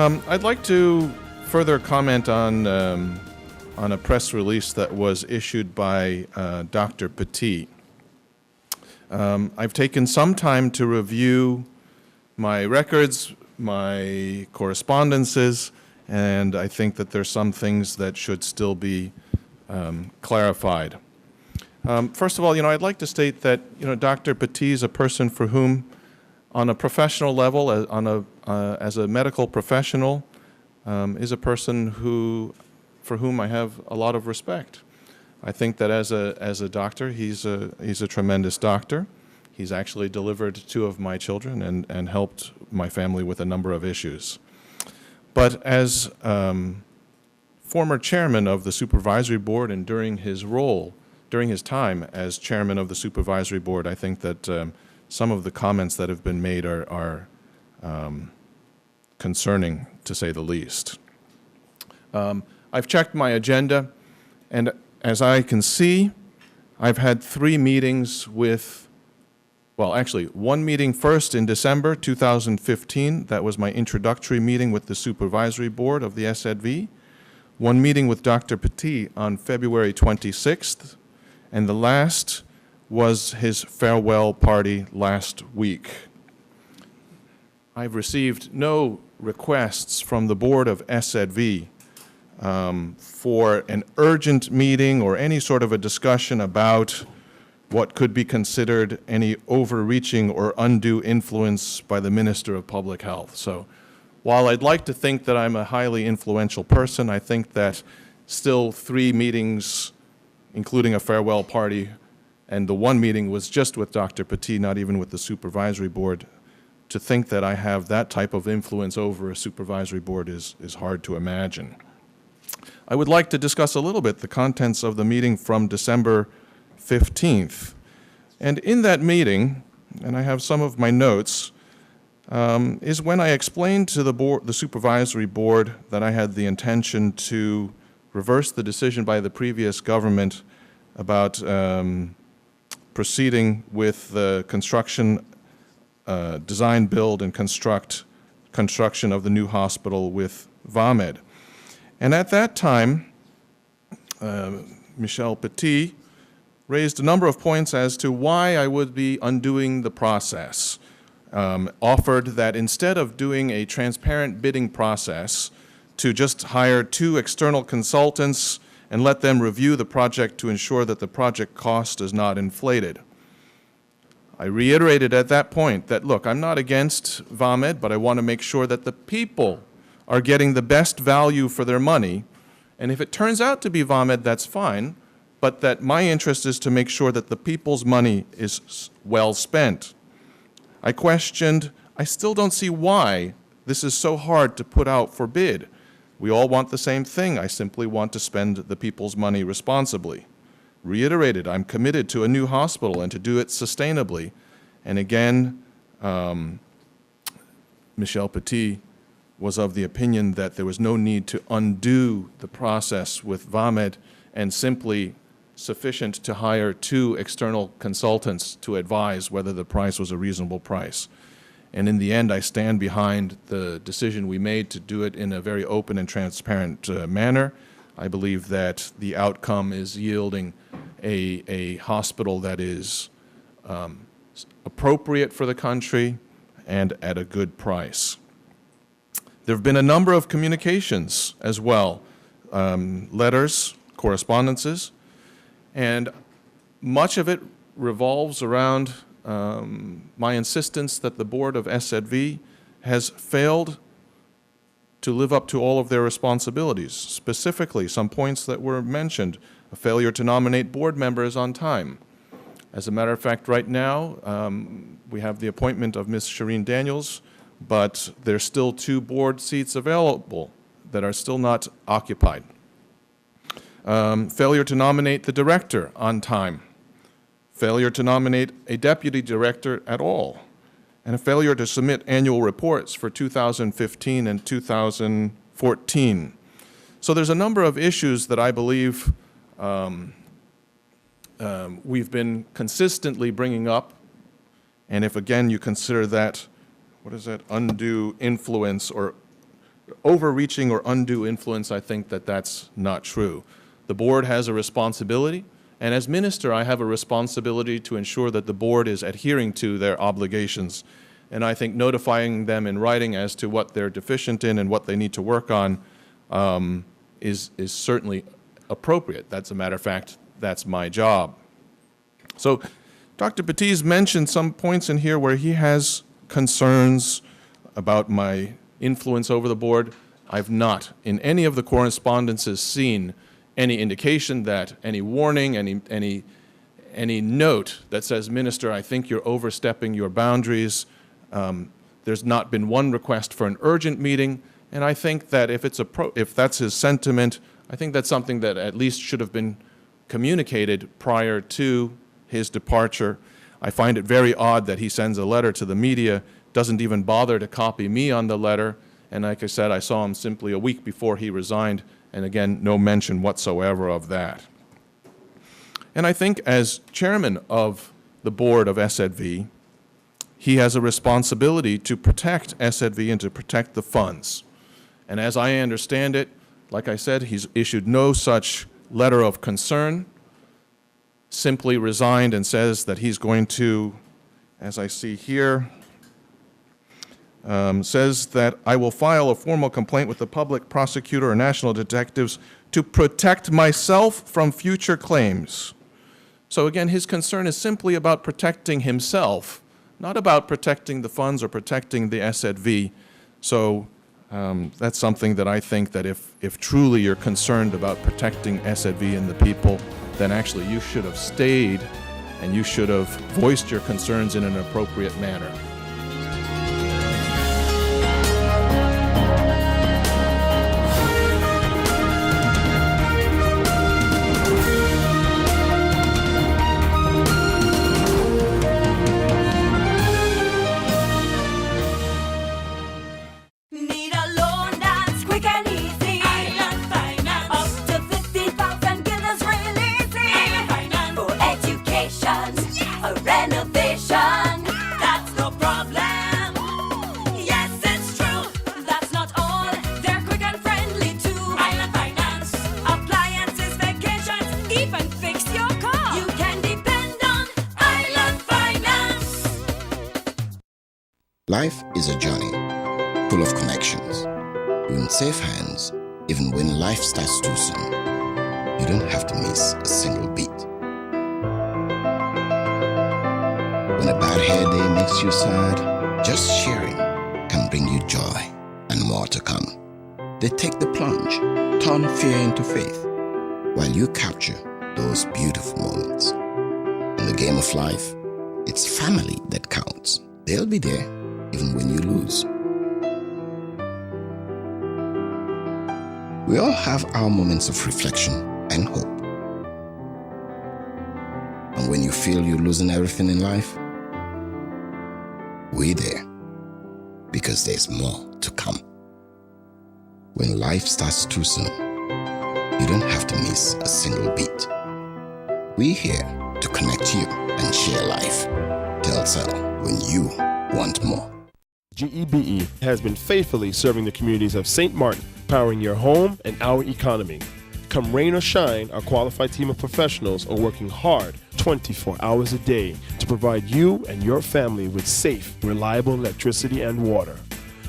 I'd like to further comment on a press release that was issued by Dr. Petit. I've taken some time to review my records, my correspondences, and I think that there's some things that should still be clarified. First of all, I'd like to state that, Dr. Petit is a person for whom, on a professional level, as a medical professional, is a person for whom I have a lot of respect. I think that as a doctor, he's a tremendous doctor. He's actually delivered 2 of my children and helped my family with a number of issues. But as former chairman of the supervisory board and during his time as chairman of the supervisory board, I think that some of the comments that have been made are concerning, to say the least. I've checked my agenda, and as I can see, I've had 3 meetings with, well, actually, 1 meeting first in December 2015. That was my introductory meeting with the supervisory board of the SZV. 1 meeting with Dr. Petit on February 26th, and the last was his farewell party last week. I've received no requests from the board of SZV for an urgent meeting or any sort of a discussion about what could be considered any overreaching or undue influence by the Minister of Public Health. So while I'd like to think that I'm a highly influential person, I think that still 3 meetings, including a farewell party, and the 1 meeting was just with Dr. Petit, not even with the supervisory board. To think that I have that type of influence over a supervisory board is hard to imagine. I would like to discuss a little bit the contents of the meeting from December 15th. And in that meeting, and I have some of my notes, is when I explained to the supervisory board that I had the intention to reverse the decision by the previous government about proceeding with the construction, design, build, and construction of the new hospital with VAMED. And at that time, Michel Petit raised a number of points as to why I would be undoing the process. Offered that instead of doing a transparent bidding process, to just hire 2 external consultants and let them review the project to ensure that the project cost is not inflated. I reiterated at that point that, look, I'm not against VAMED, but I want to make sure that the people are getting the best value for their money. And if it turns out to be VAMED, that's fine, but that my interest is to make sure that the people's money is well spent. I questioned, I still don't see why this is so hard to put out for bid. We all want the same thing. I simply want to spend the people's money responsibly. Reiterated, I'm committed to a new hospital and to do it sustainably. And again, Michel Petit was of the opinion that there was no need to undo the process with VAMED and simply sufficient to hire 2 external consultants to advise whether the price was a reasonable price. And in the end, I stand behind the decision we made to do it in a very open and transparent manner. I believe that the outcome is yielding a hospital that is appropriate for the country and at a good price. There have been a number of communications as well, letters, correspondences, and much of it revolves around my insistence that the board of SZV has failed to live up to all of their responsibilities. Specifically, some points that were mentioned: a failure to nominate board members on time. As a matter of fact, right now, we have the appointment of Ms. Shireen Daniels, but there's still 2 board seats available that are still not occupied. Failure to nominate the director on time. Failure to nominate a deputy director at all, and a failure to submit annual reports for 2015 and 2014. So there's a number of issues that I believe we've been consistently bringing up, and if again you consider that, what is that, undue influence or overreaching or undue influence, I think that that's not true. The board has a responsibility, and as minister, I have a responsibility to ensure that the board is adhering to their obligations. And I think notifying them in writing as to what they're deficient in and what they need to work on is certainly appropriate. That's a matter of fact, that's my job. So Dr. Batiz mentioned some points in here where he has concerns about my influence over the board. I've not, in any of the correspondences, seen any indication that, any warning, any note that says, Minister, I think you're overstepping your boundaries. There's not been one request for an urgent meeting, and I think that if that's his sentiment, I think that's something that at least should have been communicated prior to his departure. I find it very odd that he sends a letter to the media, doesn't even bother to copy me on the letter, and like I said, I saw him simply a week before he resigned, and again, no mention whatsoever of that. And I think as chairman of the board of SZV, he has a responsibility to protect SZV and to protect the funds. And as I understand it, like I said, he's issued no such letter of concern, simply resigned and says that he's going to, as I see here, says that I will file a formal complaint with the public prosecutor or national detectives to protect myself from future claims. So again, his concern is simply about protecting himself, not about protecting the funds or protecting the SZV. So that's something that I think that if truly you're concerned about protecting SZV and the people, then actually you should have stayed and you should have voiced your concerns in an appropriate manner. Life is a journey full of connections. You're in safe hands even when life starts too soon. You don't have to miss a single beat. When a bad hair day makes you sad, just sharing can bring you joy and more to come. They take the plunge, turn fear into faith, while you capture those beautiful moments. In the game of life, it's family that counts. They'll be there even when you lose. We all have our moments of reflection and hope. And when you feel you're losing everything in life, we're there because there's more to come. When life starts too soon, you don't have to miss a single beat. We're here to connect you and share life. Telcel, when you want more. GEBE has been faithfully serving the communities of St. Martin, powering your home and our economy. Come rain or shine, our qualified team of professionals are working hard 24 hours a day to provide you and your family with safe, reliable electricity and water.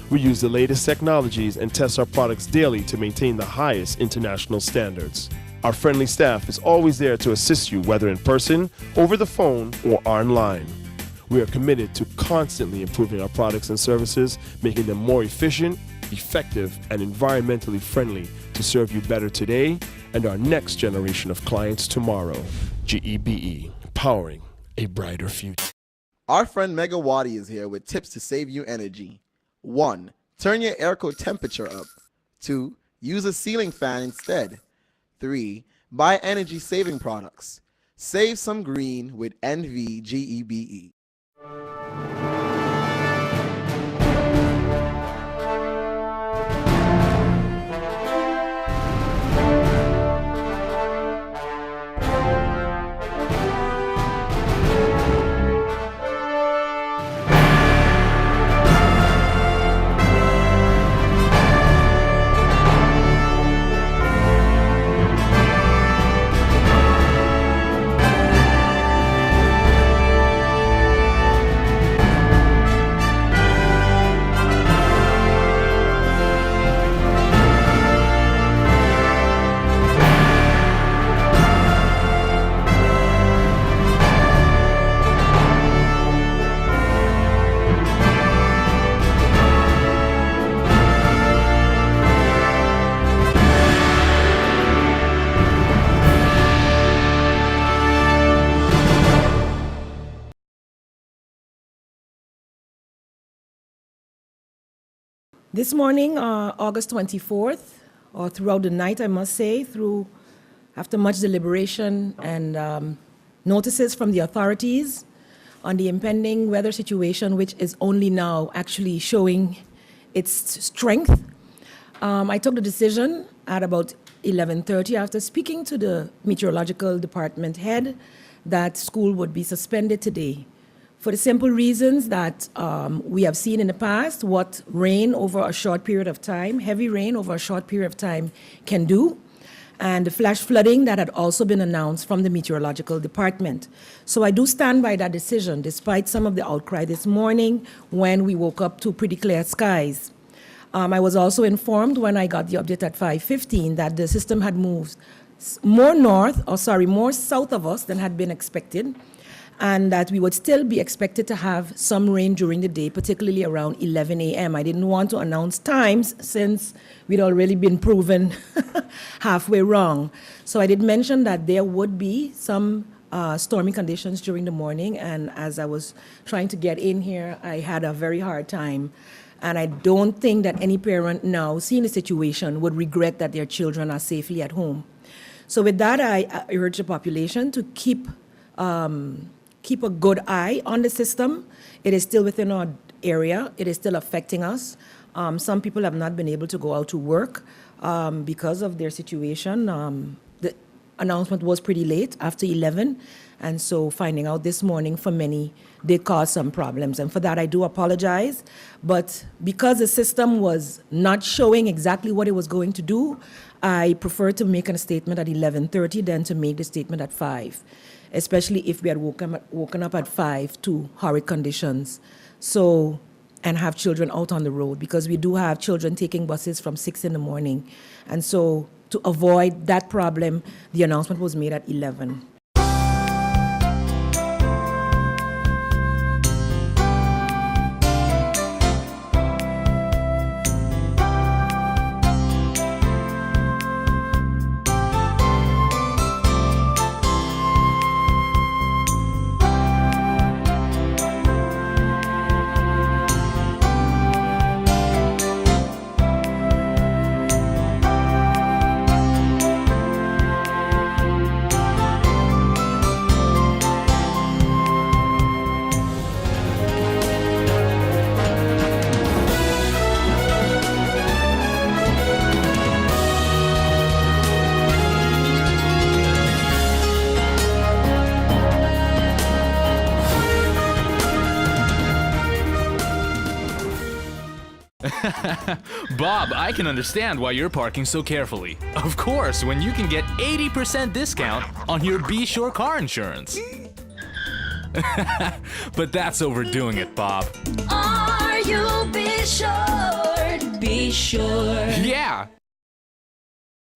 We use the latest technologies and test our products daily to maintain the highest international standards. Our friendly staff is always there to assist you, whether in person, over the phone, or online. We are committed to constantly improving our products and services, making them more efficient, effective, and environmentally friendly to serve you better today and our next generation of clients tomorrow. GEBE, powering a brighter future. Our friend Megawati is here with tips to save you energy. 1. Turn your airco temperature up. 2. Use a ceiling fan instead. 3. Buy energy-saving products. Save some green with NVGEBE. This morning, August 24th, or throughout the night, I must say, after much deliberation and notices from the authorities on the impending weather situation, which is only now actually showing its strength, I took the decision at about 11:30 after speaking to the meteorological department head that school would be suspended today for the simple reasons that we have seen in the past what rain over a short period of time, heavy rain over a short period of time can do, and the flash flooding that had also been announced from the meteorological department. So I do stand by that decision, despite some of the outcry this morning when we woke up to pretty clear skies. I was also informed when I got the update at 5:15 that the system had moved more south of us than had been expected, and that we would still be expected to have some rain during the day, particularly around 11 a.m. I didn't want to announce times since we'd already been proven halfway wrong. So I did mention that there would be some stormy conditions during the morning, and as I was trying to get in here, I had a very hard time. And I don't think that any parent now, seeing the situation, would regret that their children are safely at home. So with that, I urge the population to keep a good eye on the system. It is still within our area. It is still affecting us. Some people have not been able to go out to work because of their situation. The announcement was pretty late, after 11, and so finding out this morning for many did cause some problems. And for that, I do apologize. But because the system was not showing exactly what it was going to do, I prefer to make a statement at 11:30 than to make the statement at 5, especially if we had woken up at 5 to horrid conditions. So, and have children out on the road, because we do have children taking buses from 6 in the morning. And so to avoid that problem, the announcement was made at 11. Bob, I can understand why you're parking so carefully. Of course, when you can get 80% discount on your Be Sure car insurance. But that's overdoing it, Bob. Are you be sure? Be sure. Yeah!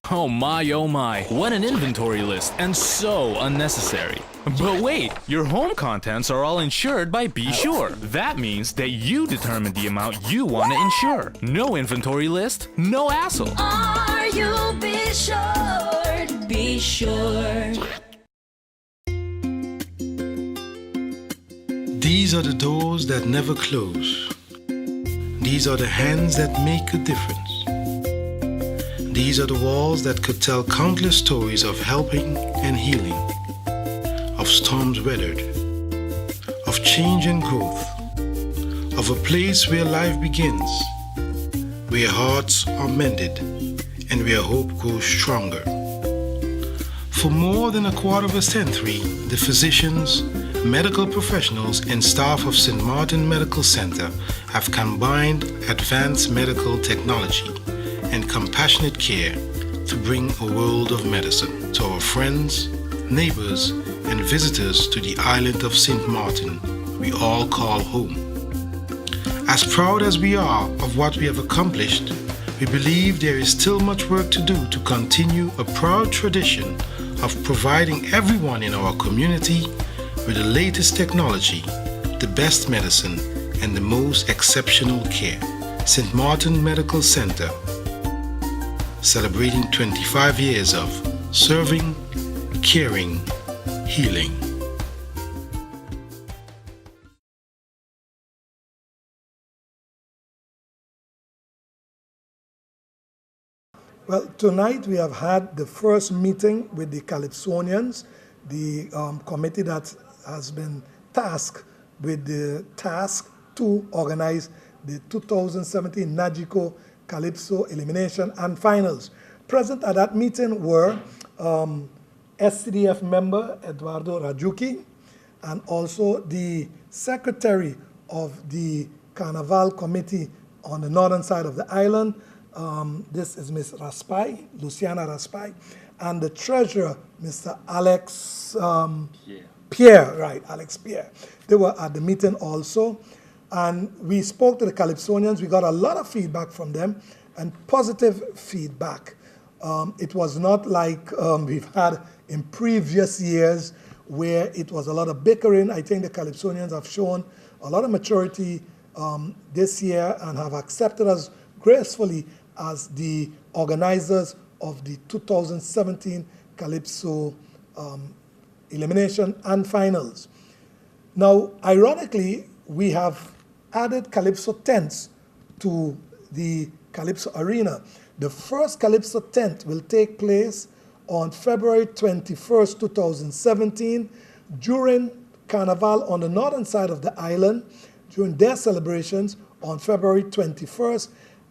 Oh my, what an inventory list, and so unnecessary. But wait, your home contents are all insured by Be Sure. That means that you determine the amount you want to insure. No inventory list, no hassle. Are you be sure? Be sure. These are the doors that never close. These are the hands that make a difference. These are the walls that could tell countless stories of helping and healing, of storms weathered, of change and growth, of a place where life begins, where hearts are mended, and where hope grows stronger. For more than a quarter of a century, the physicians, medical professionals, and staff of St. Martin Medical Center have combined advanced medical technology and compassionate care to bring a world of medicine to our friends, neighbors, and visitors to the island of St. Martin we all call home. As proud as we are of what we have accomplished, we believe there is still much work to do to continue a proud tradition of providing everyone in our community with the latest technology, the best medicine, and the most exceptional care. St. Martin Medical Center, celebrating 25 years of serving, caring, healing. Well, tonight we have had the first meeting with the Calypsonians, the committee that has been tasked with the task to organize the 2017 Nagico Calypso Elimination and Finals. Present at that meeting were SCDF member Eduardo Rajuki and also the secretary of the Carnival Committee on the northern side of the island. This is Ms. Raspai, Luciana Raspai, and the treasurer, Mr. Alex Pierre, right, Alex Pierre. They were at the meeting also, and we spoke to the Calypsonians. We got a lot of feedback from them, and positive feedback. It was not like we've had in previous years where it was a lot of bickering. I think the Calypsonians have shown a lot of maturity this year and have accepted us gracefully as the organizers of the 2017 Calypso Elimination and Finals. Now, ironically, we have added Calypso tents to the Calypso Arena. The first Calypso tent will take place on February 21st, 2017, during Carnival on the northern side of the island, during their celebrations on February 21st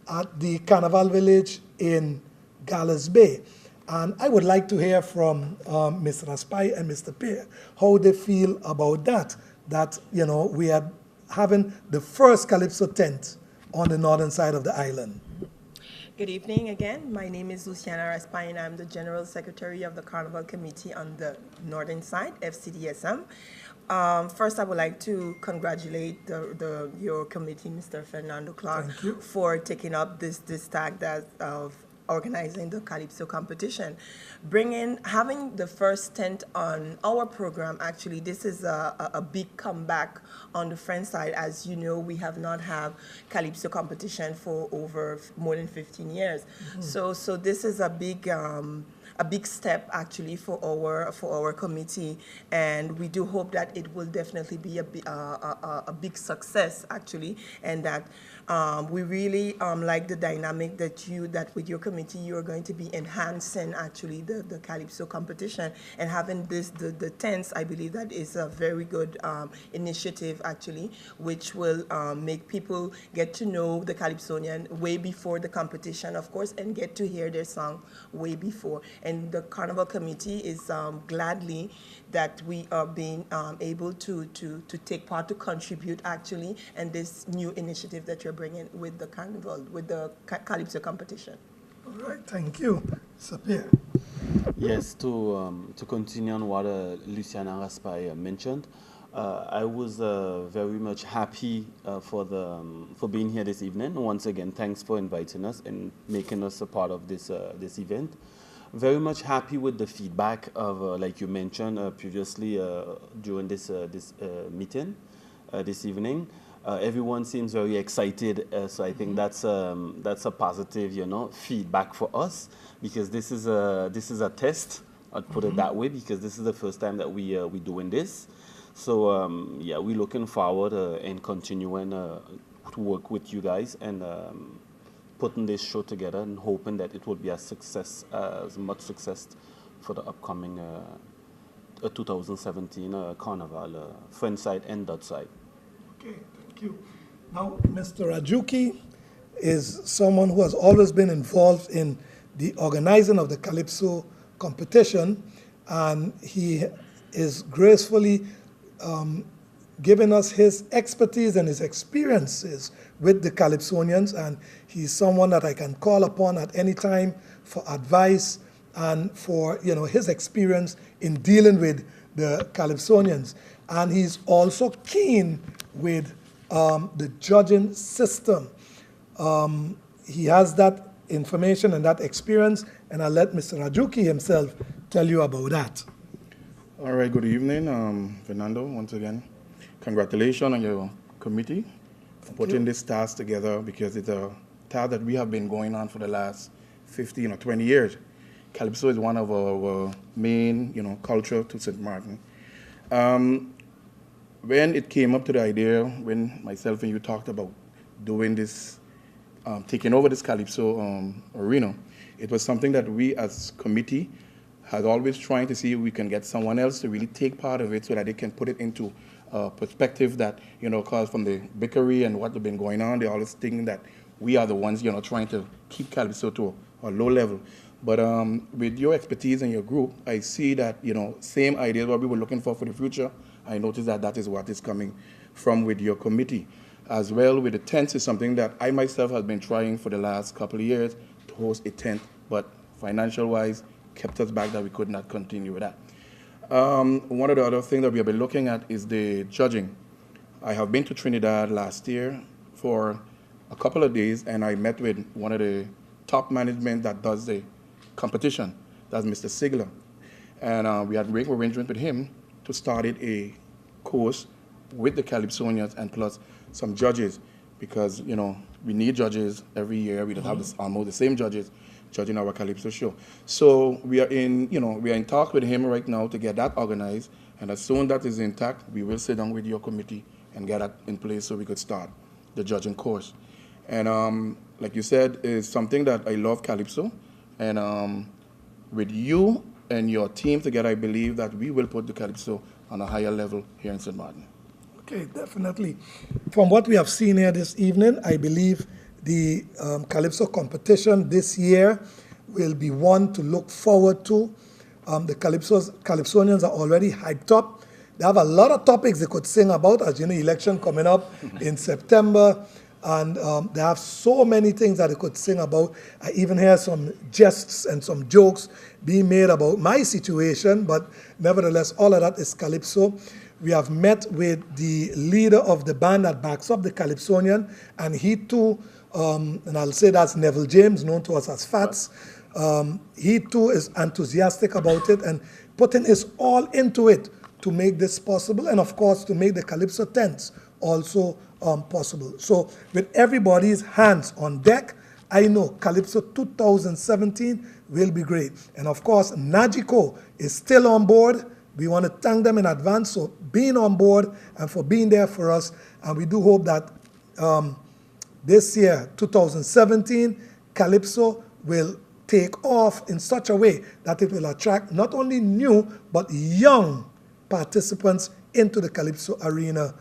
at the Carnival Village in Gallows Bay. And I would like to hear from Ms. Raspai and Mr. Pierre how they feel about that, you know, we are having the first Calypso tent on the northern side of the island. Good evening again. My name is Luciana Raspai, and I'm the General Secretary of the Carnival Committee on the northern side, FCDSM. First, I would like to congratulate your committee, Mr. Fernando Clark, for taking up this tag of organizing the Calypso competition. Having the first tent on our program, actually, this is a big comeback on the French side. As you know, we have not had Calypso competition for over more than 15 years. Mm-hmm. So this is a big step actually for our committee, and we do hope that it will definitely be a big success actually, and that we really like the dynamic that with your committee you are going to be enhancing actually the Calypso competition, and having the tents. I believe that is a very good initiative actually, which will make people get to know the Calypsonian way before the competition, of course, and get to hear their song way before. And the Carnival Committee is gladly that we are being able to take part, to contribute actually, and this new initiative that you're bringing with the Carnival, with the Calypso competition. All right, thank you. Sapir. Yes, to continue on what Luciana Raspai mentioned, I was very much happy for being here this evening. Once again, thanks for inviting us and making us a part of this event. Very much happy with the feedback of, like you mentioned previously during this meeting this evening. Everyone seems very excited, so I think that's a positive, feedback for us, because this is a test. I'd put it that way, because this is the first time that we doing this. So yeah, we're looking forward and continuing to work with you guys and putting this show together and hoping that it will be a success, as much success for the upcoming 2017 Carnival, French side and Dutch side. Okay, thank you. Now, Mr. Rajuki is someone who has always been involved in the organizing of the Calypso competition, and he is gracefully giving us his expertise and his experiences with the Calypsonians, and he's someone that I can call upon at any time for advice and for his experience in dealing with the Calypsonians. And he's also keen with the judging system. He has that information and that experience, and I'll let Mr. Rajuki himself tell you about that. All right, good evening, Fernando, once again. Congratulations on your committee for putting this task together, because it's a task that we have been going on for the last 15 or 20 years. Calypso is one of our main, culture to St. Martin. When it came up to the idea, when myself and you talked about doing this, taking over this Calypso arena, it was something that we as committee has always trying to see if we can get someone else to really take part of it so that they can put it into perspective that, because from the bickery and what has been going on, they're always thinking that we are the ones, trying to keep Calypso to a low level. But with your expertise in your group, I see that, same ideas what we were looking for the future. I noticed that that is what is coming from with your committee. As well with the tents is something that I myself have been trying for the last couple of years to host a tent, but financial-wise kept us back that we could not continue with that. One of the other things that we have been looking at is the judging. I have been to Trinidad last year for a couple of days, and I met with one of the top management that does the competition. That's Mr. Sigler. And we had great arrangement with him to start a course with the Calypsonians and plus some judges, because, we need judges every year. We don't have almost the same judges judging our Calypso show. So we are in talk with him right now to get that organized, and as soon as that is intact, we will sit down with your committee and get that in place so we could start the judging course. And like you said, is something that I love Calypso, and with you and your team together, I believe that we will put the Calypso on a higher level here in St. Martin. Okay, definitely. From what we have seen here this evening, I believe the Calypso competition this year will be one to look forward to. The Calypsonians are already hyped up. They have a lot of topics they could sing about, as you know, election coming up in September, and they have so many things that they could sing about. I even hear some jests and some jokes being made about my situation, but nevertheless, all of that is Calypso. We have met with the leader of the band that backs up the Calypsonian, and he too, and I'll say that's Neville James, known to us as Fats. He too is enthusiastic about it and putting his all into it to make this possible, and of course to make the Calypso tents also possible. So with everybody's hands on deck, I know Calypso 2017 will be great. And of course, Najiko is still on board. We want to thank them in advance for being on board and for being there for us. And we do hope that this year, 2017, Calypso will take off in such a way that it will attract not only new, but young participants into the Calypso arena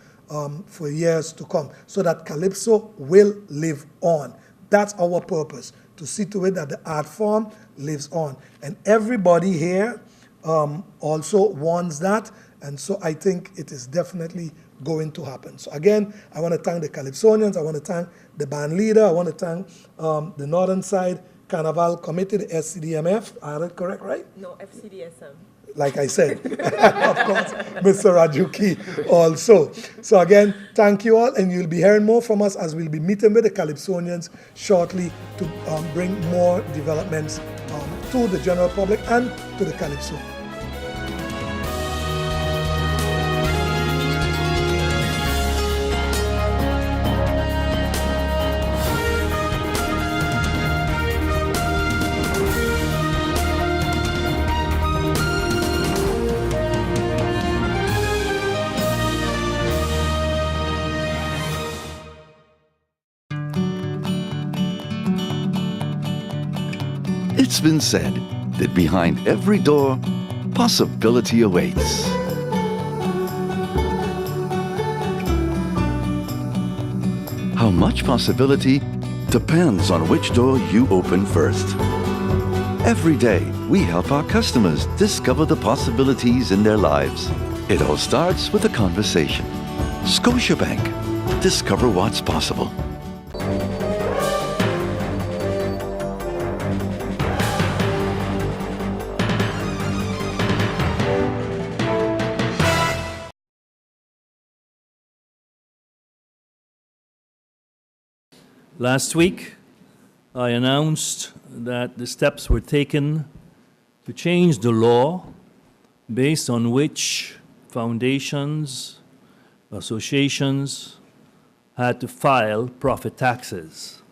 for years to come, so that Calypso will live on. That's our purpose, to see to it that the art form lives on. And everybody here also wants that, and so I think it is definitely going to happen. So again, I want to thank the Calypsonians, I want to thank the band leader, I want to thank the Northern Side Carnival Committee, the SCDMF, I had it correct, right? No, FCDSM. Like I said, of course, Mr. Rajuki also. So again, thank you all, and you'll be hearing more from us as we'll be meeting with the Calypsonians shortly to bring more developments to the general public and to the Calypso. It's been said that behind every door, possibility awaits. How much possibility depends on which door you open first. Every day, we help our customers discover the possibilities in their lives. It all starts with a conversation. Scotiabank. Discover what's possible. Last week, I announced that the steps were taken to change the law based on which foundations, associations had to file profit taxes.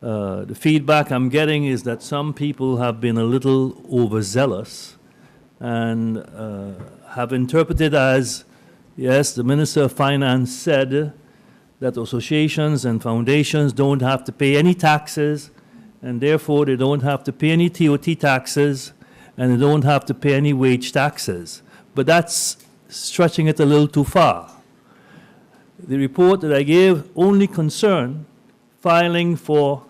The feedback I'm getting is that some people have been a little overzealous and have interpreted as, yes, the Minister of Finance said that associations and foundations don't have to pay any taxes, and therefore they don't have to pay any TOT taxes, and they don't have to pay any wage taxes. But that's stretching it a little too far. The report that I gave only concerned filing for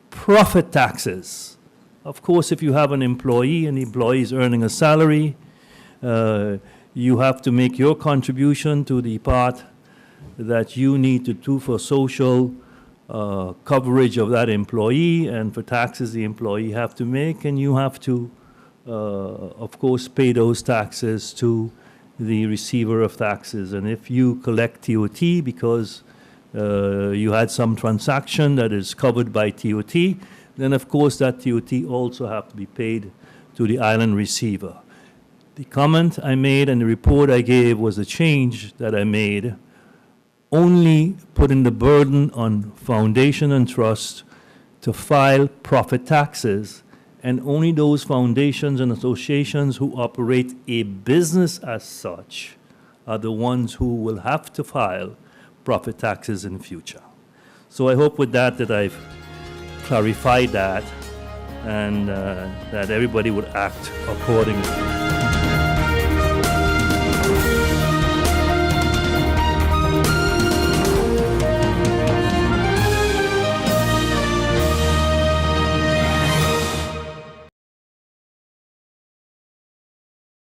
profit taxes. Of course, if you have an employee and the employee is earning a salary, you have to make your contribution to the part that you need to do for social coverage of that employee, and for taxes the employee have to make, and you have to, of course, pay those taxes to the receiver of taxes. And if you collect TOT because you had some transaction that is covered by TOT, then of course that TOT also have to be paid to the island receiver. The comment I made and the report I gave was a change that I made, only putting the burden on foundation and trust to file profit taxes, and only those foundations and associations who operate a business as such are the ones who will have to file profit taxes in the future. So I hope with that I've clarified that, and that everybody would act accordingly.